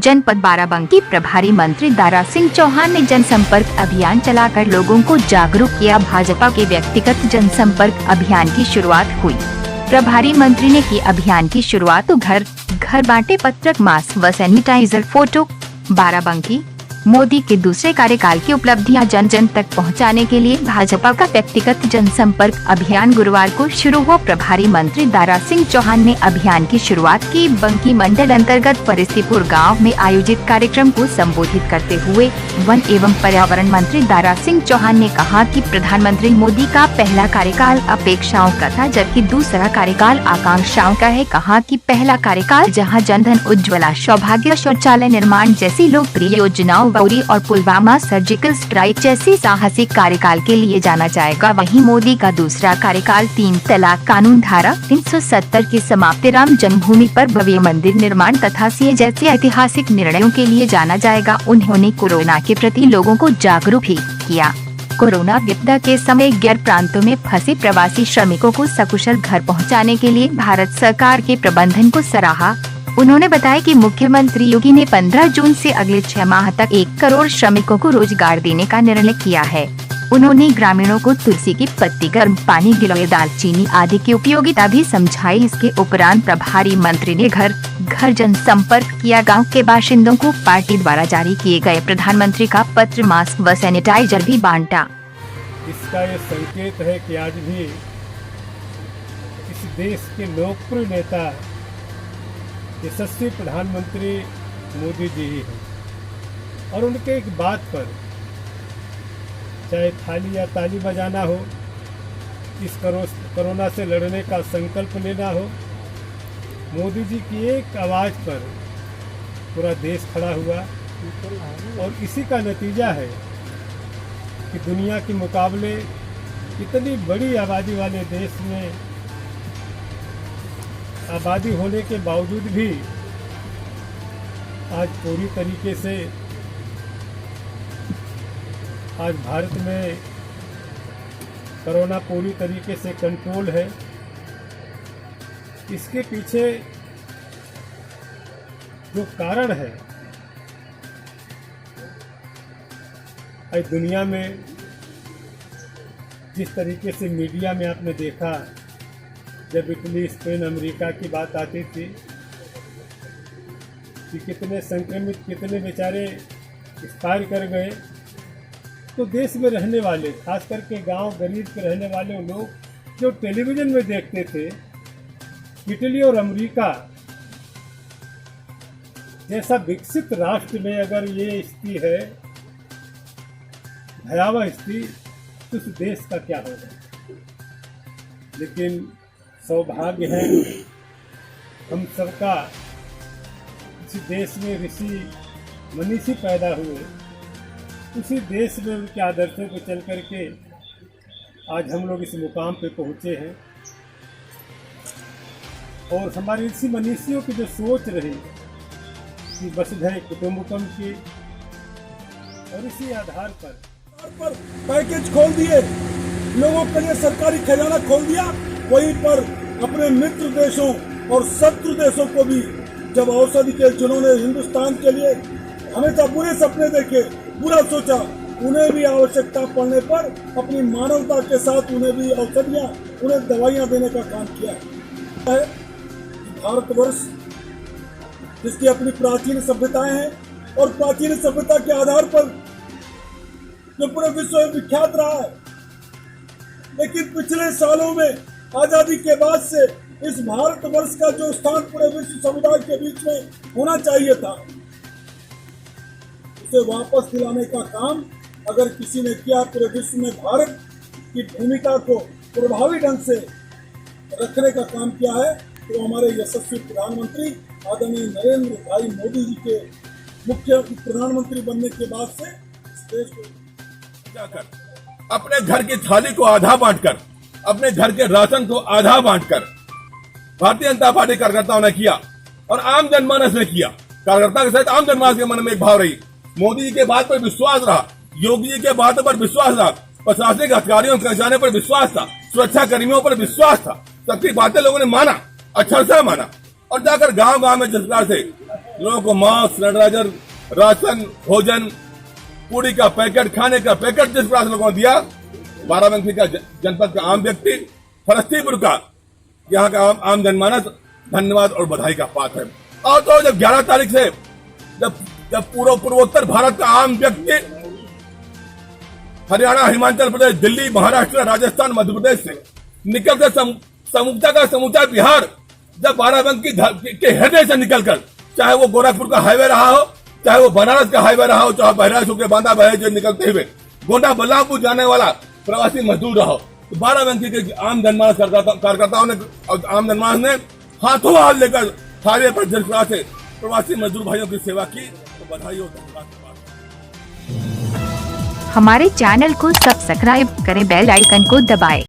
जनपद बाराबंकी प्रभारी मंत्री दारा सिंह चौहान ने जनसंपर्क अभियान चलाकर लोगों को जागरूक किया। भाजपा के व्यक्तिगत जनसंपर्क अभियान की शुरुआत हुई। प्रभारी मंत्री ने की अभियान की शुरुआत तो घर घर बांटे पत्रक, मास्क व सैनिटाइजर। फोटो बाराबंकी मोदी के दूसरे कार्यकाल की उपलब्धियां जन जन तक पहुंचाने के लिए भाजपा का व्यक्तिगत जनसंपर्क अभियान गुरुवार को शुरू हुआ। प्रभारी मंत्री दारा सिंह चौहान ने अभियान की शुरुआत की। बंकी मंडल अंतर्गत परिस्थिपुर गांव में आयोजित कार्यक्रम को संबोधित करते हुए वन एवं पर्यावरण मंत्री दारा सिंह चौहान ने कहा कि प्रधानमंत्री मोदी का पहला कार्यकाल अपेक्षाओं का था, जबकि दूसरा कार्यकाल आकांक्षाओं का है। कहा कि पहला कार्यकाल जहां जनधन, उज्ज्वला, सौभाग्य, शौचालय निर्माण जैसी लोकप्रिय योजनाओं और पुलवामा सर्जिकल स्ट्राइक जैसी साहसिक कार्यकाल के लिए जाना जाएगा, वहीं मोदी का दूसरा कार्यकाल 3 तलाक कानून, धारा 370 की समाप्ति, राम जन्मभूमि पर भव्य मंदिर निर्माण तथा सीए जैसे ऐतिहासिक निर्णयों के लिए जाना जाएगा। उन्होंने कोरोना के प्रति लोगों को जागरूक भी किया। कोरोना विपदा के समय गैर प्रांतों में फंसे प्रवासी श्रमिकों को सकुशल घर पहुंचाने के लिए भारत सरकार के प्रबंधन को सराहा। उन्होंने बताया कि मुख्यमंत्री योगी ने 15 जून से अगले 6 माह तक 1 करोड़ श्रमिकों को रोजगार देने का निर्णय किया है। उन्होंने ग्रामीणों को तुलसी की पत्ती, गर्म पानी, गिलोय, दालचीनी आदि की उपयोगिता भी समझाई। इसके उपरांत प्रभारी मंत्री ने घर घर जनसंपर्क किया। गांव के बाशिंदों को पार्टी द्वारा जारी किए गए प्रधानमंत्री का पत्र, मास्क व सैनिटाइजर भी बांटा। इसका ये संकेत है कि आज भी इस देश के लोकप्रिय नेता यशस्वी प्रधानमंत्री मोदी जी ही हैं और उनके एक बात पर, चाहे थाली या ताली बजाना हो, इस कोरोना से लड़ने का संकल्प लेना हो, मोदी जी की एक आवाज़ पर पूरा देश खड़ा हुआ। और इसी का नतीजा है कि दुनिया के मुकाबले इतनी बड़ी आबादी वाले देश में आबादी होने के बावजूद भी आज पूरी तरीके से आज भारत में कोरोना पूरी तरीके से कंट्रोल है। इसके पीछे जो कारण है, आज दुनिया में जिस तरीके से मीडिया में आपने देखा, जब इटली, स्पेन, अमेरिका की बात आती थी कि कितने संक्रमित, कितने बेचारे एक्सपायर कर गए, तो देश में रहने वाले, खास करके गांव गरीब के रहने वाले लोग जो टेलीविज़न में देखते थे, इटली और अमेरिका जैसा विकसित राष्ट्र में अगर ये स्थिति है, भयावह स्थिति, तो उस देश का क्या होगा। लेकिन सौभाग्य है हम सबका, इस देश में ऋषि मनीषी पैदा हुए, उसी देश में उनके आदर्शों को चल करके आज हम लोग इस मुकाम पे पहुँचे हैं। और हमारे ऋषि मनीषियों की जो सोच रही कि वसुधैव कुटुंबकम की, और इसी आधार पर पैकेज खोल दिए, लोगों के लिए सरकारी खजाना खोल दिया। वहीं पर अपने मित्र देशों और शत्रु देशों को भी जब औषधि के, जिन्होंने हिंदुस्तान के लिए हमेशा बुरे सपने देखे, बुरा सोचा, उन्हें भी आवश्यकता पड़ने पर अपनी मानवता के साथ उन्हें भी औषधियाँ, उन्हें दवाइयाँ देने का काम किया है। भारतवर्ष जिसकी अपनी प्राचीन सभ्यताएं हैं और प्राचीन सभ्यता के आधार पर जो पूरे विश्व में विख्यात रहा है, लेकिन पिछले सालों में आजादी के बाद से इस भारतवर्ष का जो स्थान पूरे विश्व समुदाय के बीच में होना चाहिए था, उसे वापस दिलाने का काम अगर किसी ने किया, पूरे विश्व में भारत की भूमिका को प्रभावी ढंग से रखने का काम किया है, तो हमारे यशस्वी प्रधानमंत्री आदरणीय नरेंद्र भाई मोदी जी के मुख्य प्रधानमंत्री बनने के बाद से इस देश को जाकर अपने घर की थाली को आधा बांटकर, अपने घर के राशन को आधा बांटकर भारतीय जनता पार्टी कार्यकर्ताओं ने किया और आम जनमानस ने किया। कार्यकर्ता के साथ आम जनमानस के मन में एक भाव रही, मोदी जी के बात पर विश्वास रहा, योगी जी के बातों पर विश्वास रहा, प्रशासनिक अधिकारियों के जाने पर विश्वास था, सुरक्षा कर्मियों पर विश्वास था। सबकी बातें लोगों ने माना, अक्षरशः माना और जाकर गांव गांव में जिस प्रकार से लोगों को मास्क, सैनिटाइजर, राशन, भोजन, पूरी का पैकेट, खाने का पैकेट जिस प्रकार से लोगों ने दिया, बाराबंकी का जनपद का आम व्यक्ति, फलस्तीपुर का यहाँ का आम जनमानस धन्यवाद और बधाई का पात्र है। और तो जब 11 तारीख से जब पूर्वोत्तर भारत का आम व्यक्ति हरियाणा, हिमाचल प्रदेश, दिल्ली, महाराष्ट्र, राजस्थान, मध्य प्रदेश से निकलकर समूचा का समूचा बिहार जब बाराबंकी के हृदय से निकलकर, चाहे वो गोरखपुर का हाईवे रहा हो, चाहे वो बनारस का हाईवे रहा हो, चाहे बहराइच होकर बांदा बहराइच निकलते हुए गोंडा बलरामपुर जाने वाला प्रवासी मजदूर रहो, तो बाराबंकी के आम जनमानस कार्यकर्ताओं ने, आम जनमानस ने हाथों हाथ लेकर हाईवे पर जिस तरह से प्रवासी मजदूर भाइयों की सेवा की, तो बधाई हो, धन्यवाद। हमारे चैनल को सब्सक्राइब करें, बेल आइकन को दबाएं।